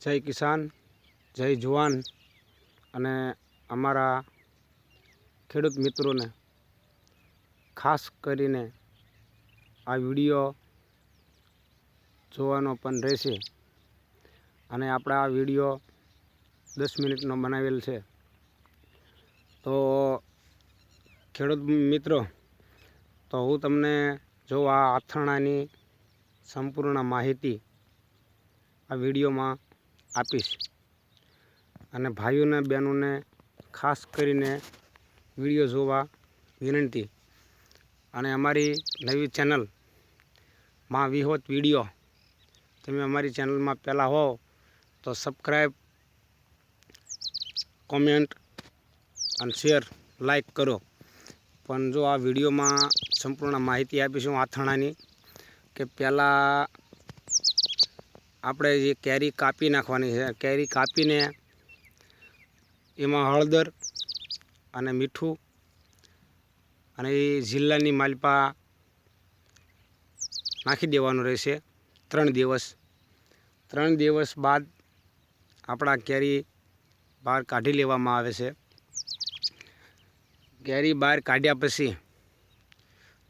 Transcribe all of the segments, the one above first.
જય કિસાન, જય જવાન અને અમારા ખેડૂત મિત્રોને ખાસ કરીને આ વિડીયો જોવાનો પણ રહેશે. અને આપણે આ વિડીયો 10 મિનિટનો બનાવેલ છે. તો ખેડૂત મિત્રો, તો હું તમને જો આ આથરણાની સંપૂર્ણ માહિતી આ વિડીયોમાં આપીશ. અને ભાઈઓને બહેનોને ખાસ કરીને વિડીયો જોવા વિનંતી. અને અમારી નવી ચેનલ માં વિહોત વિડીયો, તમે અમારી ચેનલમાં પહેલાં હો તો સબસ્ક્રાઈબ, કોમેન્ટ અને શેર, લાઈક કરો. પણ જો આ વિડીયોમાં સંપૂર્ણ માહિતી આપીશું આથરણાની, કે પહેલાં આપણે જે કેરી કાપી નાખવાની છે. કેરી કાપીને એમાં હળદર અને મીઠું અને એ જિલ્લાની માલપા નાખી દેવાનું રહેશે 3 દિવસ. 3 દિવસ બાદ આપણા કેરી બહાર કાઢી લેવામાં આવે છે. કેરી બહાર કાઢ્યા પછી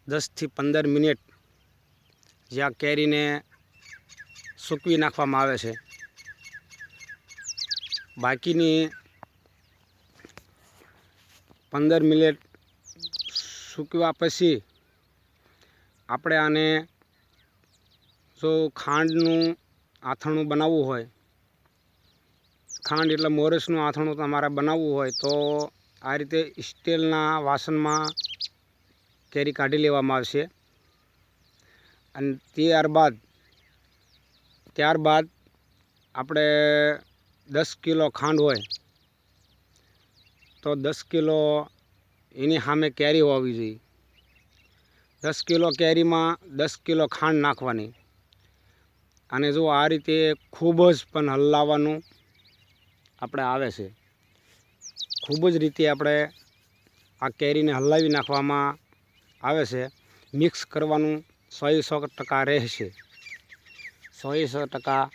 10 થી 15 મિનિટ જ્યાં કેરીને સૂકવી નાખવામાં આવે છે. બાકીની 15 મિનિટ સૂકવ્યા પછી આપણે આને જો ખાંડનું આથરણું બનાવવું હોય, ખાંડ એટલે મોરસનું આથરણું તમારે બનાવવું હોય તો આ રીતે સ્ટીલના વાસણમાં કેરી કાઢી લેવામાં આવશે. અને ત્યારબાદ આપણે 10 કિલો ખાંડ હોય તો 10 કિલો એની સામે કેરી હોવી જોઈએ. 10 કિલો કેરીમાં 10 કિલો ખાંડ નાખવાની. અને જો આ રીતે ખૂબ જ પણ હલાવવાનું આપણે આવે છે. ખૂબ જ રીતે આપણે આ કેરીને હલાવી નાખવામાં આવે છે. મિક્સ કરવાનું 100% રહેશે. 100%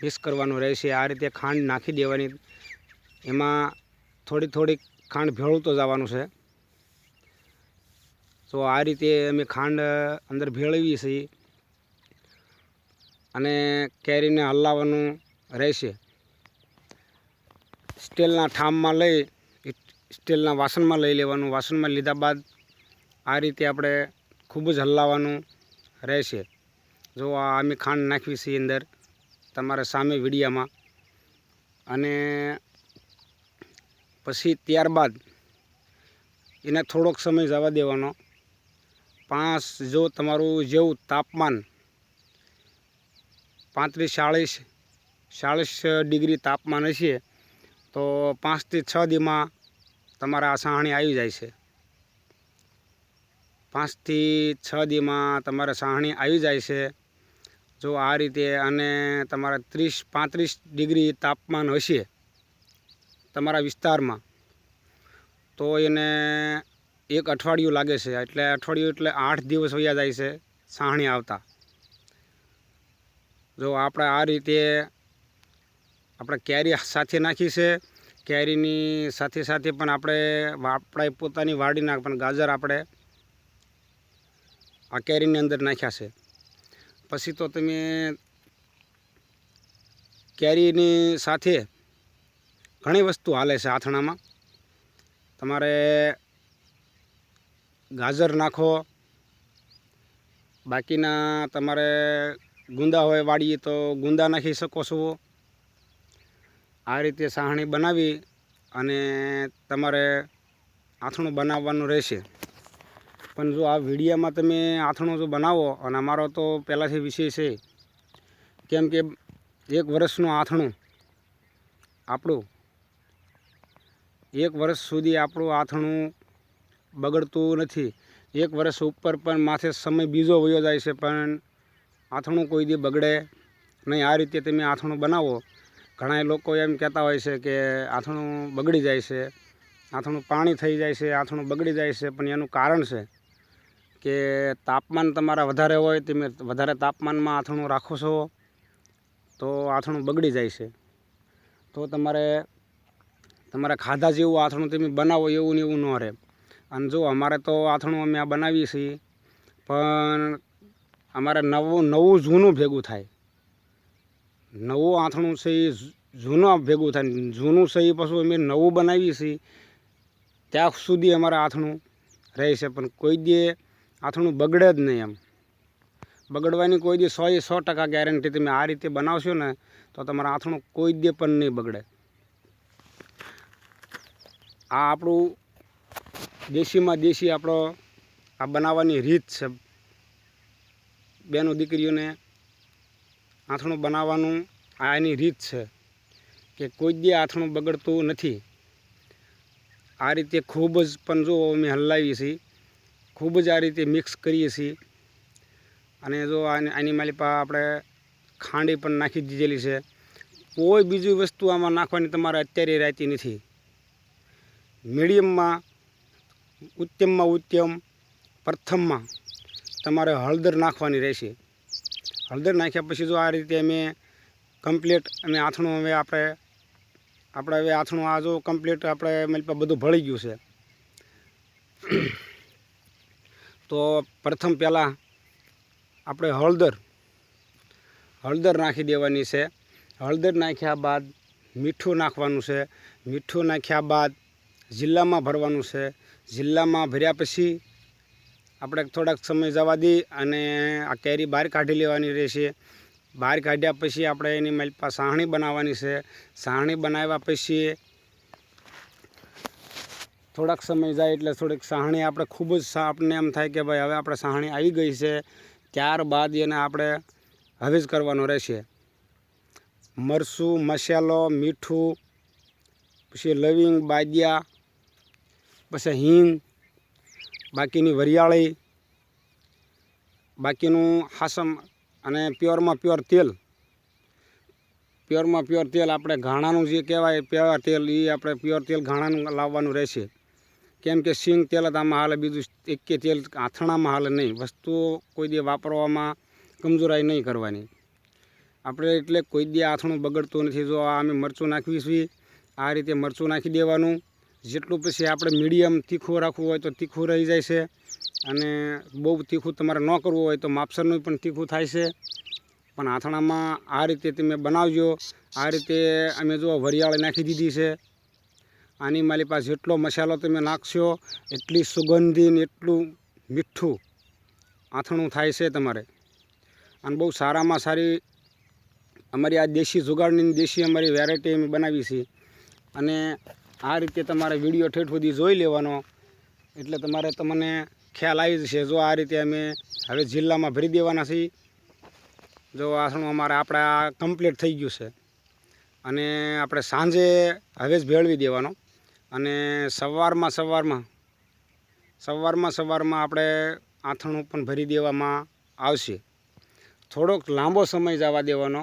મિક્સ કરવાનું રહેશે. આ રીતે ખાંડ નાખી દેવાની. એમાં થોડી ખાંડ ભેળવતો જવાનું છે. તો આ રીતે અમે ખાંડ અંદર ભેળવીએ છીએ અને કેરીને હલાવવાનું રહેશે. સ્ટીલના ઠામમાં લઈ, સ્ટીલના વાસણમાં લઈ લેવાનું. વાસણમાં લીધા બાદ આ રીતે આપણે ખૂબ જ હલાવવાનું રહેશે. જો આ અમે ખાંડ નાખવી છે અંદર તમારા સામે વિડીયામાં. અને પછી ત્યારબાદ એને થોડોક સમય જવા દેવાનો. જો તમારું જેવું તાપમાન 35-40 ડિગ્રી તાપમાન હશે તો 5 થી 6 દીમાં તમારા આ સાહણી આવી જાય છે. 5 થી 6 દીમાં તમારે સાહણી આવી જાય છે. જો આ રીતે. અને તમારા 30-35 ડિગ્રી તાપમાન હશે તમારા વિસ્તારમાં તો એને 1 અઠવાડિયું લાગે છે. એટલે અઠવાડિયું એટલે 8 દિવસ વયા જાય છે સાહણી આવતા. જો આપણે આ રીતે આપણે કેરી સાથે નાખી છે. કેરીની સાથે પણ આપણે પોતાની વાડીના પણ ગાજર આપણે આ કેરીની અંદર નાખ્યા છે. પછી તો તમે કેરીની સાથે ઘણી વસ્તુ હાલે છે આથણામાં. તમારે ગાજર નાખો, બાકીના તમારે ગુંદા હોય વાડીએ તો ગુંદા નાખી શકો છો. આ રીતે સાહણી બનાવી અને તમારે આથણું બનાવવાનું રહેશે. પણ જો આ વિડીયામાં તમે આથણું જો બનાવો, અને અમારો તો પહેલાંથી વિષય છે, કેમ કે 1 વર્ષનું આથણું આપણું 1 વર્ષ સુધી આપણું આથણું બગડતું નથી. 1 વર્ષ ઉપર પણ માથે સમય બીજો વયો જાય છે, પણ આથણું કોઈ દી બગડે નહીં. આ રીતે તમે આથણું બનાવો. ઘણા લોકો એમ કહેતા હોય છે કે આથણું બગડી જાય છે, આથણું પાણી થઈ જાય છે, આથણું બગડી જાય છે. પણ એનું કારણ છે કે તાપમાન તમારા વધારે હોય, તમે વધારે તાપમાનમાં આથણું રાખો છો તો આથણું બગડી જાય છે. તો તમારે ખાધા જેવું આથણું તમે બનાવો એવું ને એવું ન રહે. અને જો અમારે તો આથણું અમે આ બનાવીએ છીએ, પણ અમારે નવું જૂનું ભેગું થાય. નવું આથણું છે એ જૂનું ભેગું થાય, જૂનું છે એ પાછું અમે નવું બનાવીએ છીએ ત્યાં સુધી અમારે આથણું રહે છે. પણ કોઈ દે આથણું બગડે જ નહીં. એમ બગડવાની કોઈ દી 100% ગેરંટી. તમે આ રીતે બનાવશો ને તો તમારા આથણું કોઈ દે પણ નહીં બગડે. આ આપણું દેશીમાં દેશી આપણો આ બનાવવાની રીત છે. બેનો દીકરીઓને આથણું બનાવવાનું આ એની રીત છે કે કોઈ દે આથણું બગડતું નથી. આ રીતે ખૂબ જ પણ જો અમે હલાવીએ છીએ, ખૂબ જ આ રીતે મિક્સ કરીએ છીએ. અને જો આની માલિપા આપણે ખાંડી પણ નાખી દીધેલી છે. કોઈ બીજી વસ્તુ આમાં નાખવાની તમારે અત્યારે રહેતી નથી. મીડિયમમાં ઉત્તમ પ્રથમમાં તમારે હળદર નાખવાની રહેશે. હળદર નાખ્યા પછી જો આ રીતે અમે કમ્પ્લીટ અમે આથણું હવે આપણે હવે આથણું આ જો કમ્પ્લીટ આપણે માલિપા બધું ભળી ગયું છે. તો પ્રથમ પહેલાં આપણે હળદર નાખી દેવાની છે. હળદર નાખ્યા બાદ મીઠું નાખવાનું છે. મીઠું નાખ્યા બાદ જિલ્લામાં ભરવાનું છે. જિલ્લામાં ભર્યા પછી આપણે થોડાક સમય જવા દઈ અને આ કેરી બહાર કાઢી લેવાની રહેશે. બહાર કાઢ્યા પછી આપણે એની માલિપા સાહણી બનાવવાની છે. સાહણી બનાવ્યા પછી થોડાક સમય જાય એટલે થોડીક સાહણી આપણે ખૂબ જ આપણને એમ થાય કે ભાઈ હવે આપણે સાહણી આવી ગઈ છે. ત્યારબાદ એને આપણે હવે જ કરવાનો રહેશે. મરચું, મસાલો, મીઠું, પછી લવિંગ, બાદિયા, પછી હિંગ, બાકીની વરિયાળી, બાકીનું હાસમ અને પ્યોરમાં પ્યોર તેલ. પ્યોરમાં પ્યોર તેલ આપણે ઘાણાનું જે કહેવાય પ્યોર તેલ એ આપણે પ્યોર તેલ ઘાણાનું લાવવાનું રહેશે. કેમ કે સિંગ તેલ જ આમાં હાલે, બીજું એકે તેલ આથણામાં હાલે નહીં. વસ્તુઓ કોઈ દે વાપરવામાં કમજોરાઈ નહીં કરવાની આપણે. એટલે કોઈ દે આથણું બગડતું નથી. જો આ અમે મરચું નાખવી છીએ, આ રીતે મરચું નાખી દેવાનું. જેટલું પછી આપણે મીડિયમ તીખું રાખવું હોય તો તીખું રહી જાય છે, અને બહુ તીખું તમારે ન કરવું હોય તો માપસરનું પણ તીખું થાય છે. પણ આથણામાં આ રીતે તમે બનાવજો. આ રીતે અમે જો વરિયાળી નાખી દીધી છે. આની મારી પાસે જેટલો મસાલો તમે નાખશો એટલી સુગંધી ને એટલું મીઠું આથણું થાય છે તમારે. અને બહુ સારામાં સારી અમારી આ દેશી જુગાડની દેશી અમારી વેરાયટી અમે બનાવી છે. અને આ રીતે તમારે વિડીયો ઠેઠ સુધી જોઈ લેવાનો એટલે તમને ખ્યાલ આવી જશે. જો આ રીતે અમે હવે જિલ્લામાં ભરી દેવાના છીએ. જો આથણું અમારે આપણે આ કમ્પ્લીટ થઈ ગયું છે. અને આપણે સાંજે હવે જ ભેળવી દેવાનો. અને સવારમાં આપણે આથણું પણ ભરી દેવામાં આવશે. થોડોક લાંબો સમય જવા દેવાનો,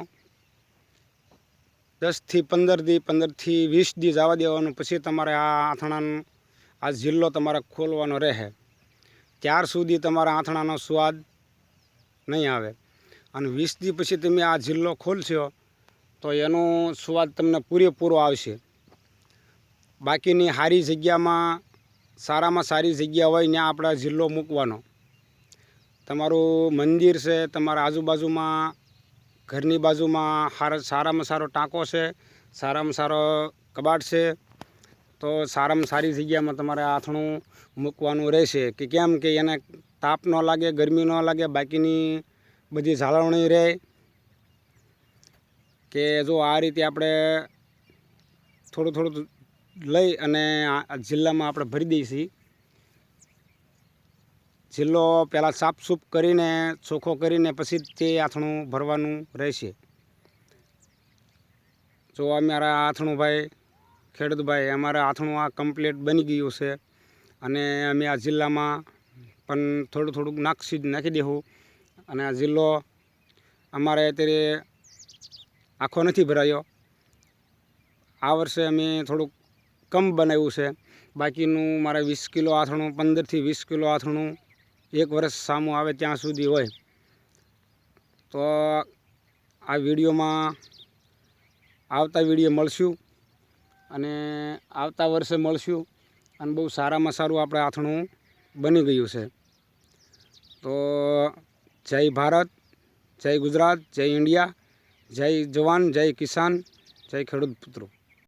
10 થી 15 દી 15 થી 20 દી જવા દેવાનું. પછી તમારે આ આથણાનો આ જિલ્લો તમારે ખોલવાનો રહે. ત્યાર સુધી તમારા આથણાનો સ્વાદ નહીં આવે. અને 20 દી પછી તમે આ જિલ્લો ખોલશો તો એનો સ્વાદ તમને પૂરેપૂરો આવશે. બાકીની સારી જગ્યામાં સારામાં સારી જગ્યા હોય ત્યાં આપણે જિલ્લો મૂકવાનો. તમારું મંદિર છે, તમારા આજુબાજુમાં ઘરની બાજુમાં સારામાં સારો ટાંકો છે, સારામાં સારો કબાટ છે, તો સારામાં સારી જગ્યામાં તમારે આથણું મૂકવાનું રહેશે. કે કેમ કે એને તાપ ન લાગે, ગરમી ન લાગે, બાકીની બધી જાળવણી રહે. કે જો આ રીતે આપણે થોડું લઈ અને આ જિલ્લામાં આપણે ભરી દઈએ છીએ. જિલ્લો પહેલાં સાફસૂફ કરીને ચોખ્ખો કરીને પછી તે આથણું ભરવાનું રહેશે. જો અમારા આથણું ભાઈ ખેડૂતભાઈ અમારા આથણું આ કમ્પ્લીટ બની ગયું છે. અને અમે આ જિલ્લામાં પણ થોડુંક નાખી દેવું. અને આ જિલ્લો અમારે અત્યારે આખો નથી ભરાયો. આ વર્ષે અમે થોડુંક કમ બનાવ્યું છે. બાકીનું મારે 20 કિલો આથણું, 15 થી 20 કિલો આથણું એક વર્ષ સામું આવે ત્યાં સુધી હોય. તો આ વિડીયોમાં આવતા વિડીયો મળશું. અને આવતા વર્ષે મળશું અને બહુ સારામાં સારું આપણે આથણું બની ગયું છે. તો જય ભારત, જય ગુજરાત, જય ઇન્ડિયા, જય જવાન, જય કિસાન, જય ખેડૂત પુત્રો.